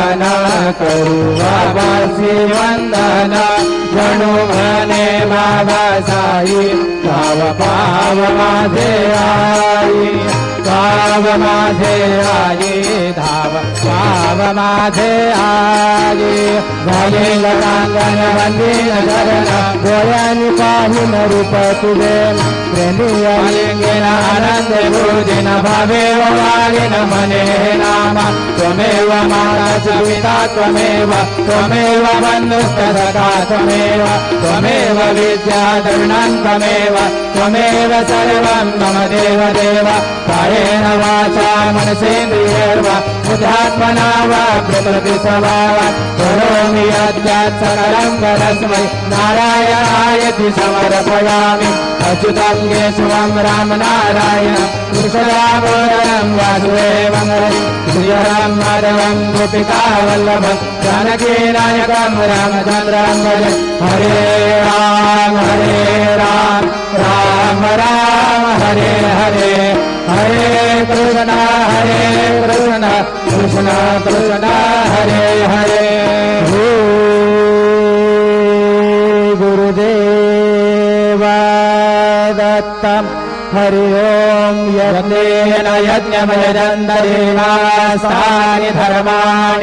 वंदन करू बाबासी वंदन जणू म्हणे बाबा साई पाव पाव माझे आई पाव माझे आई धाव पाव माझे आई झाले लटांगण वंदीन धरण डोळ्यांनी पाहून रूप तुझे प्रेमी आनंद गुरुजिन भावे वालिन मने नामा त्वमेव माता पिता त्वमेव त्वमेव बन्धुश्च सखा त्वमेव त्वमेव विद्याधरणं त्वमेव त्वमेव सर्वं मम देव देव कायेन वाचा मनसेन्द्रियैर्वा बुद्ध्यात्मना वा प्रकृतिस्वभावात् करोमि यद्यत् सकलं परस्मै नारायणायति समर्पयामि अच्युतं केशवं रामनारायणं कृष्णदामोदरं वासुदेवं श्रीहरं माधवं गोपिकावल्लभं जानकीनायकं रामचन्द्रं भजे हरे राम राम राम हरे हरे हरे कृष्ण कृष्ण कृष्ण हरे हरे गुरुदेवा दत्तम् हरि ओम यज्ञेन यज्ञमयजन्त देवास्तानि धर्माणि